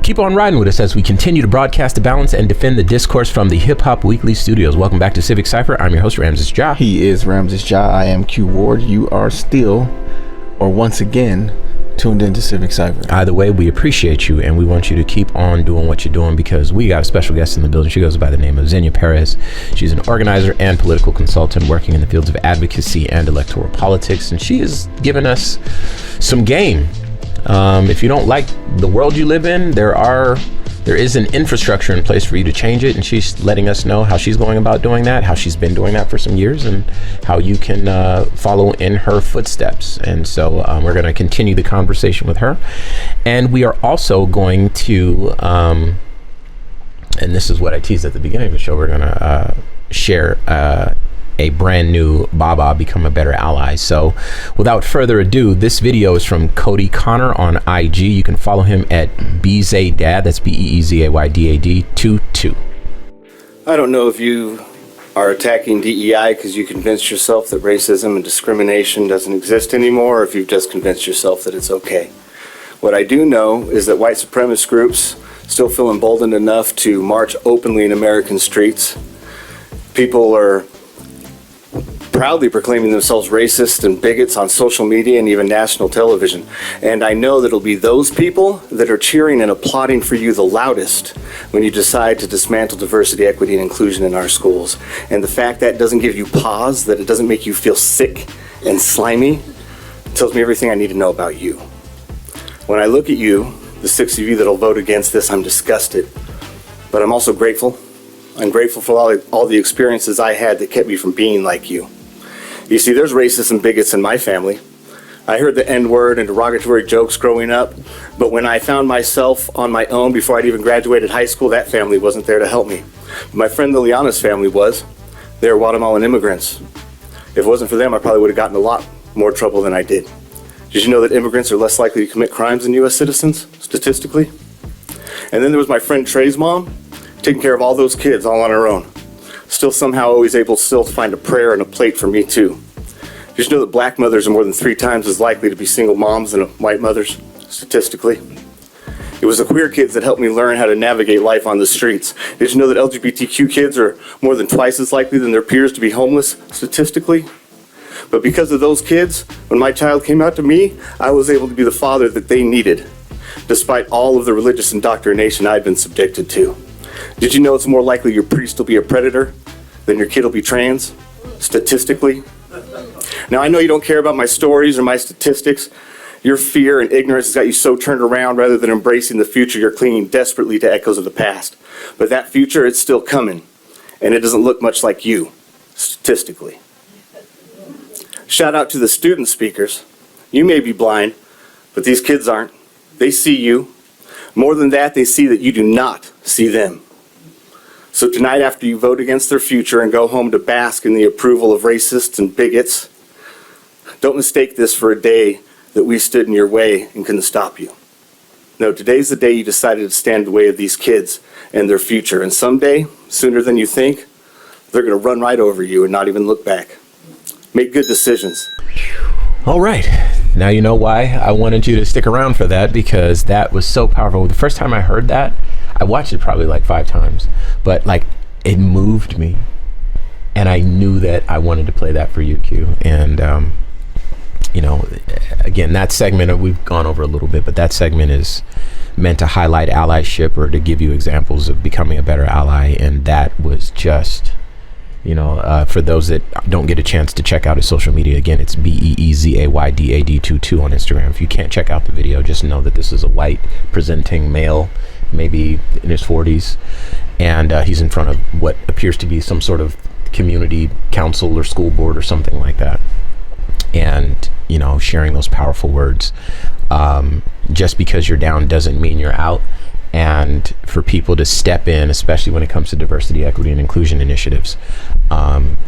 Keep on riding with us as we continue to broadcast the balance and defend the discourse from the Hip Hop Weekly studios. Welcome back to Civic Cipher. I'm your host, Ramses Ja. He is Ramses Ja. I am Q Ward. You are still, or once again, tuned into Civic Cipher. Either way, we appreciate you, and we want you to keep on doing what you're doing, because we got a special guest in the building. She goes by the name of Zenia Perez. She's an organizer and political consultant working in the fields of advocacy and electoral politics, and she has given us some game. If you don't like the world you live in, there is an infrastructure in place for you to change it, and she's letting us know how she's going about doing that, how she's been doing that for some years, and how you can follow in her footsteps. And so we're going to continue the conversation with her, and we are also going to, and this is what I teased at the beginning of the show, we're going to share a brand new Baba Become a Better Ally. So without further ado, this video is from Cody Connor on IG. You can follow him at BeeZaydad, that's BeeZaydad 22. I don't know if you are attacking DEI because you convinced yourself that racism and discrimination doesn't exist anymore, or if you've just convinced yourself that it's okay. What I do know is that white supremacist groups still feel emboldened enough to march openly in American streets. People are proudly proclaiming themselves racist and bigots on social media and even national television. And I know that it'll be those people that are cheering and applauding for you the loudest when you decide to dismantle diversity, equity, and inclusion in our schools. And the fact that doesn't give you pause, that it doesn't make you feel sick and slimy, tells me everything I need to know about you. When I look at you, the 6 of you that'll vote against this, I'm disgusted. But I'm also grateful. I'm grateful for all the experiences I had that kept me from being like you. You see, there's racists and bigots in my family. I heard the N-word and derogatory jokes growing up, but when I found myself on my own before I'd even graduated high school, that family wasn't there to help me. My friend Liliana's family was. They were Guatemalan immigrants. If it wasn't for them, I probably would have gotten a lot more trouble than I did. Did you know that immigrants are less likely to commit crimes than U.S. citizens, statistically? And then there was my friend Trey's mom, taking care of all those kids all on her own. Still somehow always able to find a prayer and a plate for me too. Did you know that black mothers are more than 3 times as likely to be single moms than white mothers, statistically? It was the queer kids that helped me learn how to navigate life on the streets. Did you know that LGBTQ kids are more than twice as likely than their peers to be homeless, statistically? But because of those kids, when my child came out to me, I was able to be the father that they needed, despite all of the religious indoctrination I'd been subjected to. Did you know it's more likely your priest will be a predator than your kid will be trans, statistically? Now, I know you don't care about my stories or my statistics. Your fear and ignorance has got you so turned around rather than embracing the future. You're clinging desperately to echoes of the past. But that future, it's still coming, and it doesn't look much like you, statistically. Shout out to the student speakers. You may be blind, but these kids aren't. They see you. More than that, they see that you do not see them. So tonight, after you vote against their future and go home to bask in the approval of racists and bigots, don't mistake this for a day that we stood in your way and couldn't stop you. No, today's the day you decided to stand in the way of these kids and their future. And someday, sooner than you think, they're going to run right over you and not even look back. Make good decisions. All right. Now you know why I wanted you to stick around for that, because that was so powerful. The first time I heard that, I watched it probably like 5 times, but like it moved me, and I knew that I wanted to play that for you, Q. And you know, again, that segment we've gone over a little bit, but that segment is meant to highlight allyship or to give you examples of becoming a better ally, and that was just, you know, for those that don't get a chance to check out his social media, again, it's BeeZaydad 22 on Instagram. If you can't check out the video, just know that this is a white presenting male, maybe in his 40s, and he's in front of what appears to be some sort of community council or school board or something like that, and, you know, sharing those powerful words. Just because you're down doesn't mean you're out. And for people to step in, especially when it comes to diversity, equity, and inclusion initiatives,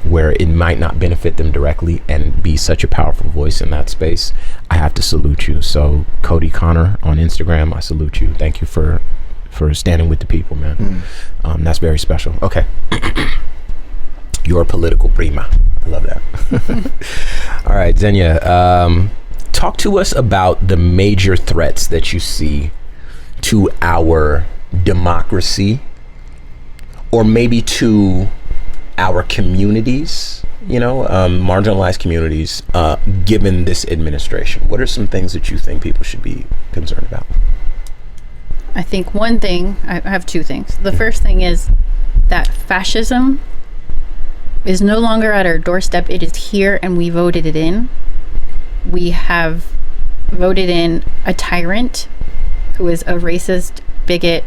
where it might not benefit them directly, and be such a powerful voice in that space, I have to salute you. So Cody Connor on Instagram, I salute you. Thank you for standing with the people, man. That's very special. Okay. You're a political prima. I love that. All right, Zenia, talk to us about the major threats that you see to our democracy, or maybe to our communities, marginalized communities, given this administration? What are some things that you think people should be concerned about? I think one thing, I have two things. The first thing is that fascism is no longer at our doorstep. It is here, and we voted it in. We have voted in a tyrant who is a racist, bigot,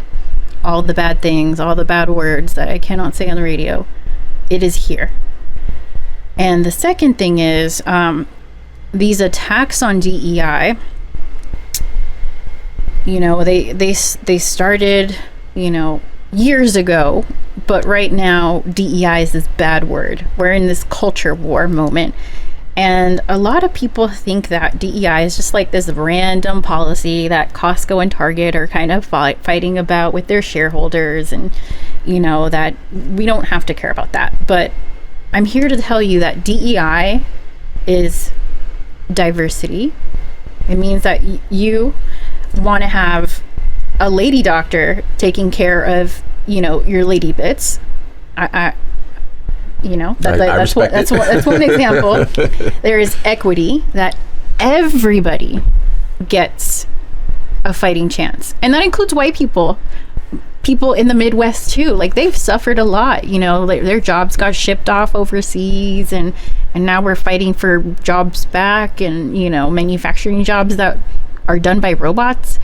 all the bad things, all the bad words that I cannot say on the radio. It is here. And the second thing is these attacks on DEI. They started, years ago, but right now DEI is this bad word. We're in this culture war moment. And a lot of people think that DEI is just like this random policy that Costco and Target are kind of fighting about with their shareholders, and, that we don't have to care about that. But I'm here to tell you that DEI is diversity. It means that you want to have a lady doctor taking care of, your lady bits. That's one example. There is equity, that everybody gets a fighting chance, and that includes white people in the Midwest too. Like, they've suffered a lot. Their jobs got shipped off overseas, and now we're fighting for jobs back, and manufacturing jobs that are done by robots.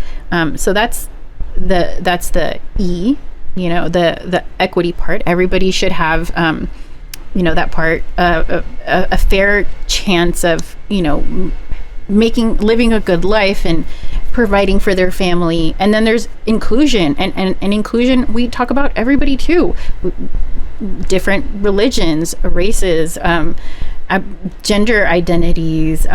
So that's the E. The equity part. Everybody should have that part, a fair chance of living a good life and providing for their family. And then there's inclusion, and inclusion, we talk about everybody too, different religions, races, gender identities.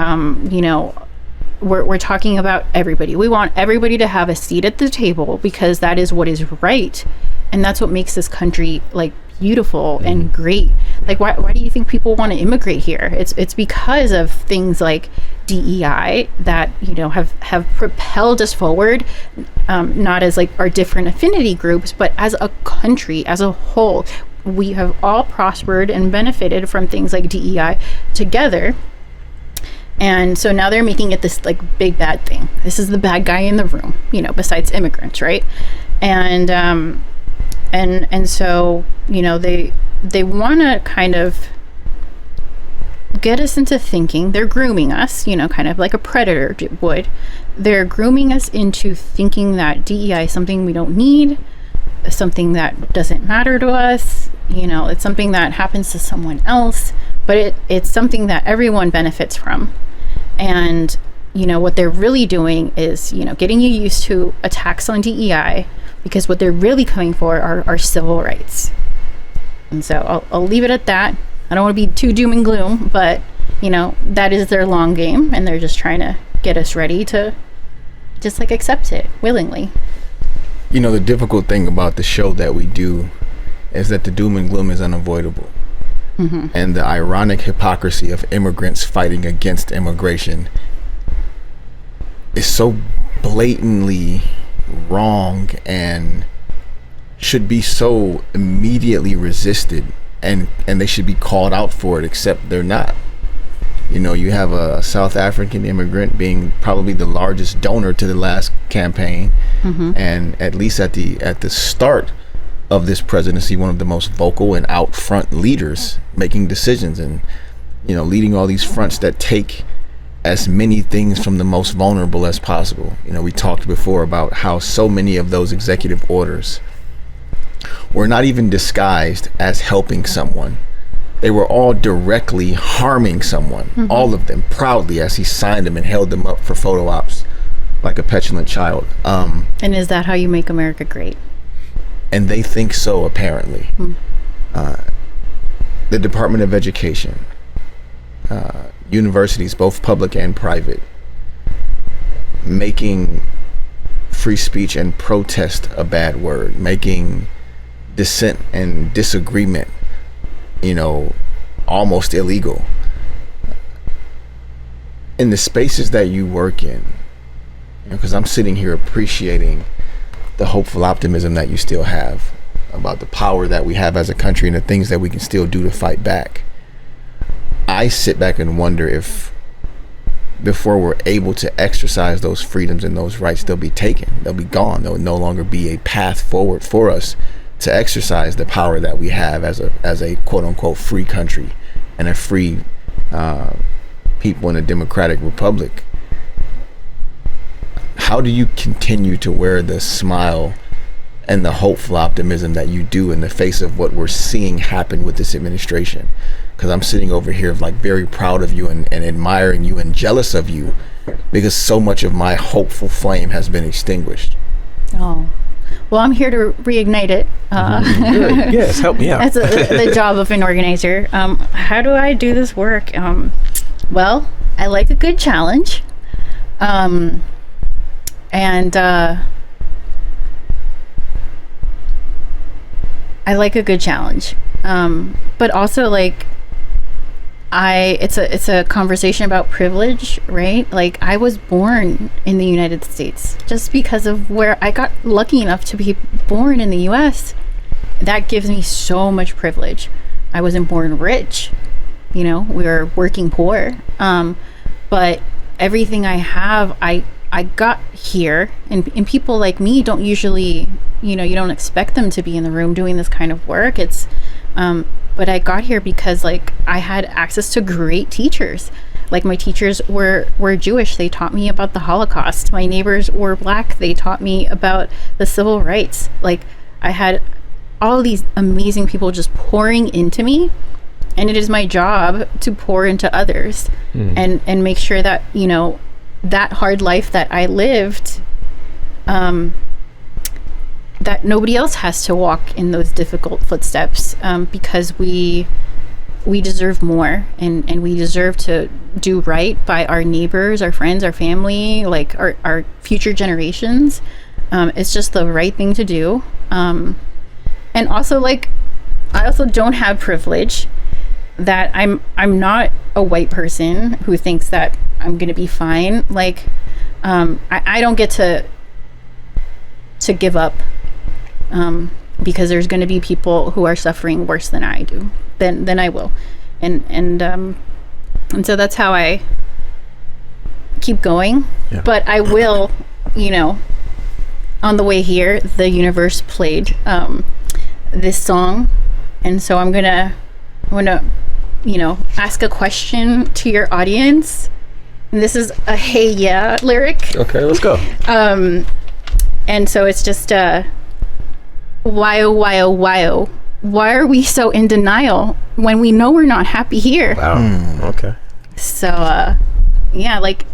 We're talking about everybody. We want everybody to have a seat at the table, because that is what is right, and that's what makes this country beautiful and great. Why do you think people want to immigrate here? It's because of things like DEI that have propelled us forward, not as our different affinity groups, but as a country as a whole. We have all prospered and benefited from things like DEI together. And so now they're making it this big bad thing. This is the bad guy in the room, besides immigrants, right? And so they want to kind of get us into thinking. They're grooming us, kind of like a predator would. They're grooming us into thinking that DEI is something we don't need, something that doesn't matter to us. It's something that happens to someone else, but it's something that everyone benefits from. And what they're really doing is getting you used to attacks on DEI, because what they're really coming for are civil rights. And so I'll leave it at that. I don't want to be too doom and gloom, but that is their long game, and they're just trying to get us ready to just accept it willingly. The difficult thing about the show that we do is that the doom and gloom is unavoidable. Mm-hmm. And the ironic hypocrisy of immigrants fighting against immigration is so blatantly wrong and should be so immediately resisted, and they should be called out for it, except they're not. You have a South African immigrant being probably the largest donor to the last campaign, mm-hmm. and at least at the start of this presidency, one of the most vocal and out front leaders, making decisions and leading all these fronts that take as many things from the most vulnerable as possible. We talked before about how so many of those executive orders were not even disguised as helping someone. They were all directly harming someone, mm-hmm. all of them, proudly, as he signed them and held them up for photo ops like a petulant child. And is that how you make America great? And they think so, apparently. The Department of Education, universities, both public and private, making free speech and protest a bad word, making dissent and disagreement, almost illegal. In the spaces that you work in, because I'm sitting here appreciating the hopeful optimism that you still have, about the power that we have as a country and the things that we can still do to fight back. I sit back and wonder if before we're able to exercise those freedoms and those rights, they'll be taken, they'll be gone. There will no longer be a path forward for us to exercise the power that we have as a quote unquote free country and a free people in a democratic republic. How do you continue to wear the smile and the hopeful optimism that you do in the face of what we're seeing happen with this administration? Because I'm sitting over here like very proud of you and admiring you and jealous of you, because so much of my hopeful flame has been extinguished. Oh, well, I'm here to reignite it. Yes, help me out. That's the job of an organizer. How do I do this work? Well, I like a good challenge. And I like a good challenge. But also, like, it's a conversation about privilege, right? Like, I was born in the United States just because of where I got lucky enough to be born in the US. That gives me so much privilege. I wasn't born rich, we were working poor. But everything I have, I got here, and people like me don't usually, you don't expect them to be in the room doing this kind of work. It's, but I got here because, like, I had access to great teachers. Like, my teachers were Jewish. They taught me about the Holocaust. My neighbors were Black. They taught me about the civil rights. Like, I had all these amazing people just pouring into me, and it is my job to pour into others and make sure that, that hard life that I lived, that nobody else has to walk in those difficult footsteps, because we deserve more, and we deserve to do right by our neighbors, our friends, our family, like our future generations. It's just the right thing to do. And also, like, I also don't have privilege that I'm not a white person who thinks that I'm gonna be fine. Like, I don't get to give up, because there's going to be people who are suffering worse than I do, than I will, and so that's how I keep going. Yeah. But I will, on the way here, the universe played this song, and so I'm gonna ask a question to your audience. And this is a "Hey Yeah" lyric. Okay, let's go. And so it's just why oh why oh why oh, why are we so in denial when we know we're not happy here? Wow. Okay. So yeah, like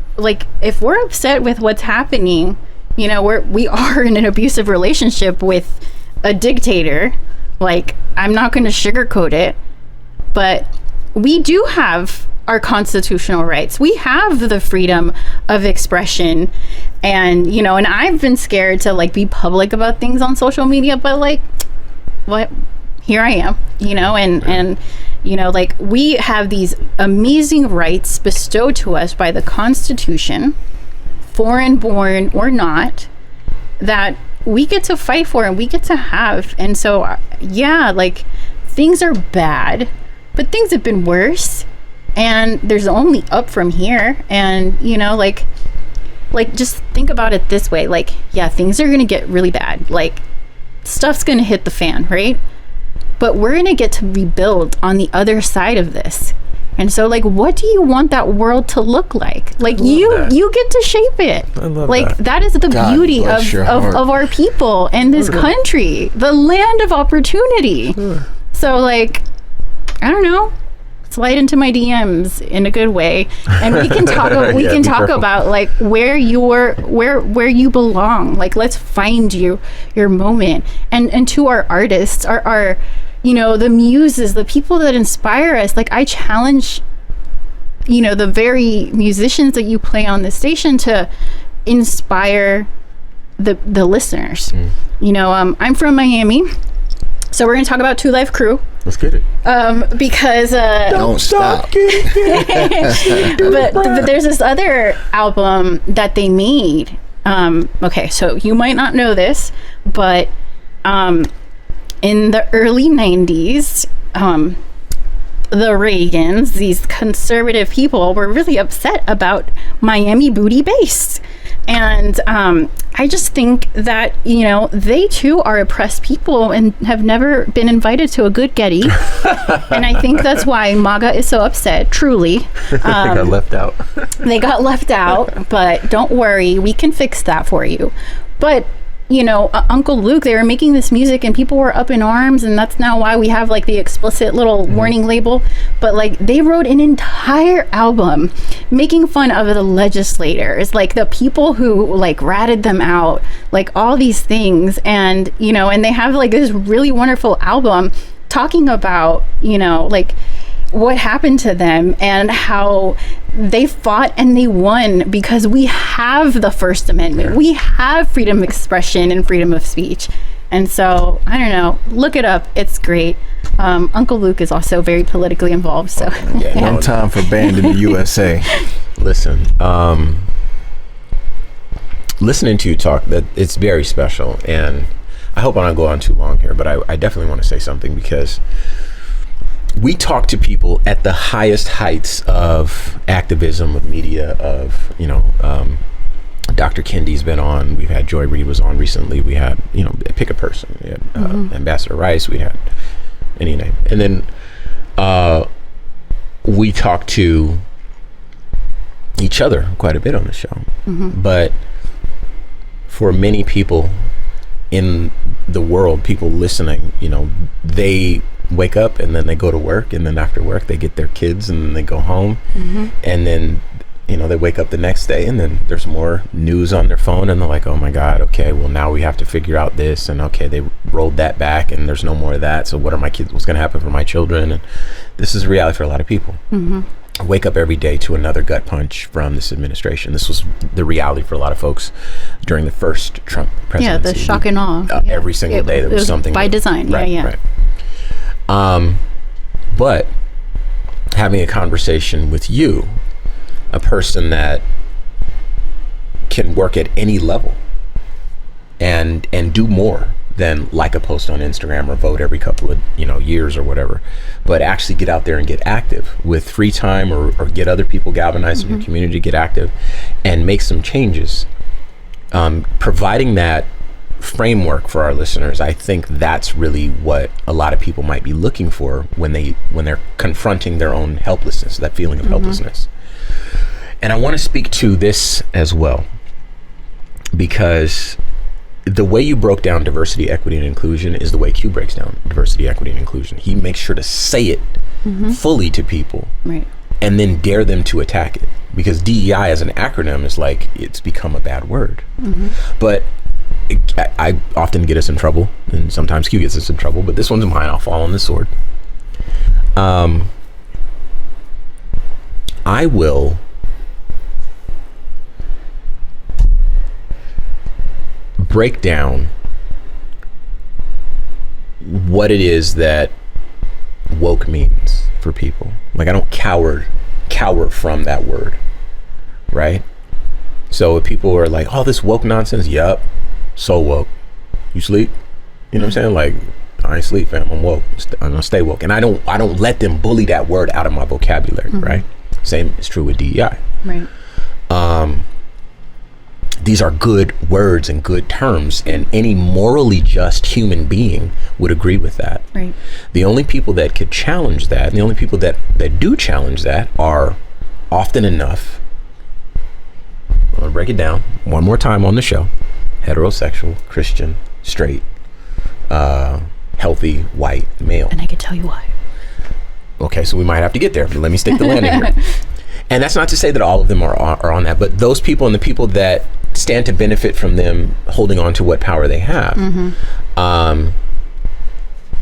if we're upset with what's happening, we are in an abusive relationship with a dictator. Like, I'm not going to sugarcoat it, but we do have our constitutional rights. We have the freedom of expression, and and I've been scared to, like, be public about things on social media, but, like, what, here I am, and like, we have these amazing rights bestowed to us by the Constitution, foreign born or not, that we get to fight for and we get to have. And so yeah, like, things are bad, but things have been worse, and there's only up from here. And like just think about it this way. Like, yeah, things are gonna get really bad, like, stuff's gonna hit the fan, right? But we're gonna get to rebuild on the other side of this. And so, like, what do you want that world to look like? Like, you get to shape it. I love like that is the God beauty bless of our people and this country, the land of opportunity. So, like, I don't know, slide into my DMs in a good way, and we can talk. We can talk about, like, where you belong. Like, let's find your moment. And to our artists, our the muses, the people that inspire us. Like, I challenge the very musicians that you play on this station to inspire the listeners. I'm from Miami, so we're gonna talk about Two Live Crew. Let's get it. Because don't stop. but there's this other album that they made okay, so you might not know this, but in the early 90s, the Reagans, these conservative people, were really upset about Miami booty base. And I just think that, they too are oppressed people and have never been invited to a good Getty. And I think that's why MAGA is so upset, truly. They got left out. They got left out, but don't worry, we can fix that for you. But Uncle Luke, they were making this music and people were up in arms, and that's now why we have like the explicit little warning label. But like, they wrote an entire album making fun of the legislators, like the people who like ratted them out, like all these things. And and they have like this really wonderful album talking about like what happened to them and how they fought and they won because we have the First Amendment. We have freedom of expression and freedom of speech. And so, I don't know, look it up. It's great. Uncle Luke is also very politically involved. So one time for banned in the USA. Listen, listening to you talk, that it's very special. And I hope I don't go on too long here, but I definitely want to say something, because we talk to people at the highest heights of activism, of media, of, Dr. Kendi's been on. We've had Joy Reid was on recently. We had, pick a person. We had Ambassador Rice. We had any name. And then we talk to each other quite a bit on the show. But for many people in the world, people listening, they wake up and then they go to work, and then after work they get their kids and then they go home, and then they wake up the next day and then there's more news on their phone and they're like, oh my God, okay, well now we have to figure out this, and okay, they rolled that back and there's no more of that, so what are my kids, what's going to happen for my children? And this is a reality for a lot of people. I wake up every day to another gut punch from this administration. This was the reality for a lot of folks during the first Trump presidency. Yeah, the shock and awe. Every single day there was something by design. Right. But having a conversation with you, a person that can work at any level and do more than like a post on Instagram or vote every couple of years or whatever, but actually get out there and get active with free time, or get other people galvanized in your community to get active and make some changes. Providing that framework for our listeners, I think that's really what a lot of people might be looking for when they're confronting their own helplessness, that feeling of helplessness. And I want to speak to this as well, because the way you broke down diversity, equity, and inclusion is the way Q breaks down diversity, equity, and inclusion. He makes sure to say it fully to people, right, and then dare them to attack it, because DEI as an acronym is like, it's become a bad word. But I often get us in trouble, and sometimes Q gets us in trouble, but this one's mine. I'll fall on the sword. I will break down what it is that woke means for people. Like, I don't cower from that word, right? So if people are like, oh, this woke nonsense, yup, so woke. You sleep? You know what I'm saying? Like, I ain't sleep, fam. I'm woke. I'm gonna stay woke. And I don't let them bully that word out of my vocabulary, right? Same is true with DEI. Right. These are good words and good terms, and any morally just human being would agree with that. Right. The only people that could challenge that, and the only people that do challenge that, are often enough, I'm gonna break it down one more time on the show: heterosexual, Christian, straight, healthy, white, male. And I could tell you why. Okay, so we might have to get there, but let me stick the landing here. And that's not to say that all of them are on that, but those people and the people that stand to benefit from them holding on to what power they have,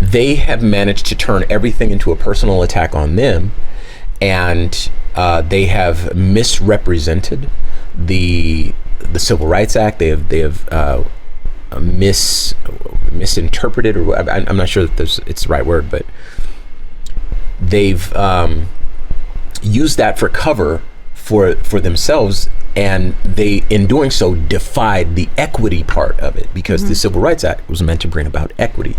they have managed to turn everything into a personal attack on them, and they have misrepresented the Civil Rights Act. They have misinterpreted, or I'm not sure if it's the right word, but they've used that for cover for themselves And they, in doing so, defied the equity part of it, because the Civil Rights Act was meant to bring about equity.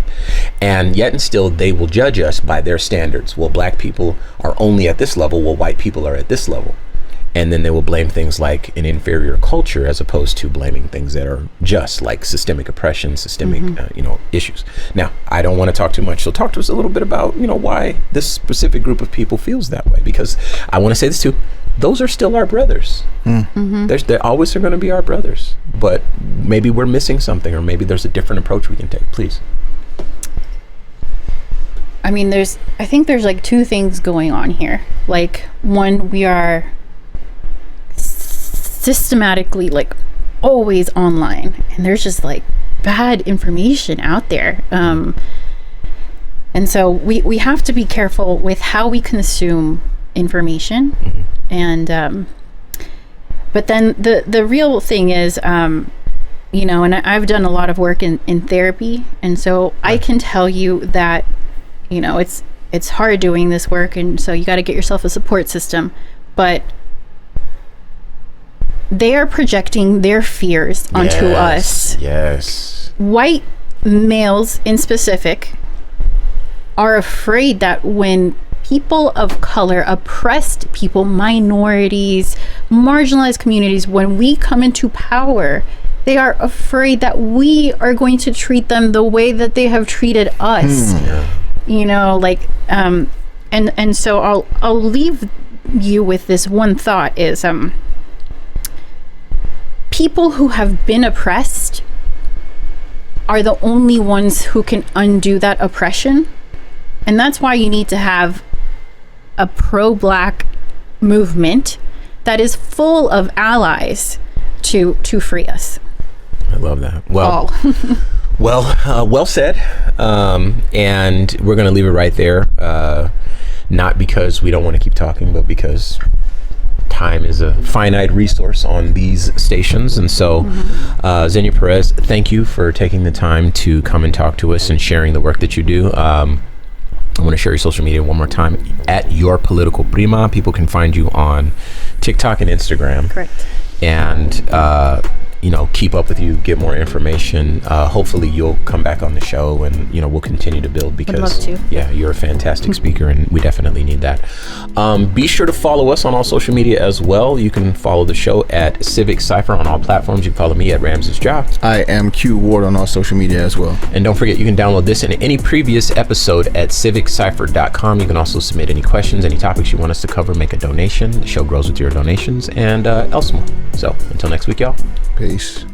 And yet and still, they will judge us by their standards. Well, black people are only at this level, while white people are at this level. And then they will blame things like an inferior culture, as opposed to blaming things that are just, like systemic oppression, systemic issues. Now, I don't want to talk too much, so talk to us a little bit about why this specific group of people feels that way, because I want to say this too: those are still our brothers. They always are going to be our brothers, but maybe we're missing something, or maybe there's a different approach we can take. Please. I mean, I think there's like two things going on here. Like, one, we are systematically like always online, and there's just like bad information out there. And so we have to be careful with how we consume information. And but then the real thing is, and I've done a lot of work in therapy, and so I can tell you that it's hard doing this work, and so you got to get yourself a support system. But they are projecting their fears onto us. Yes. White males in specific are afraid that when people of color, oppressed people, minorities, marginalized communities, when we come into power, they are afraid that we are going to treat them the way that they have treated us. And so I'll leave you with this one thought is, people who have been oppressed are the only ones who can undo that oppression. And that's why you need to have a pro-black movement that is full of allies to free us. I love that. Well, well said. And we're going to leave it right there. Not because we don't want to keep talking, but because time is a finite resource on these stations. And so Zenia Perez, thank you for taking the time to come and talk to us and sharing the work that you do. I want to share your social media one more time, at Your Political Prima. People can find you on TikTok and Instagram. Correct. And keep up with you, get more information. Hopefully you'll come back on the show, and we'll continue to build, because I'd love to. Yeah, you're a fantastic speaker, and we definitely need that. Be sure to follow us on all social media as well. You can follow the show at Civic Cipher on all platforms. You can follow me at Ramses Ja. I am Q Ward on all social media as well. And don't forget, you can download this and any previous episode at civiccipher.com. You can also submit any questions, any topics you want us to cover, make a donation. The show grows with your donations, and else more. So until next week, y'all. Peace.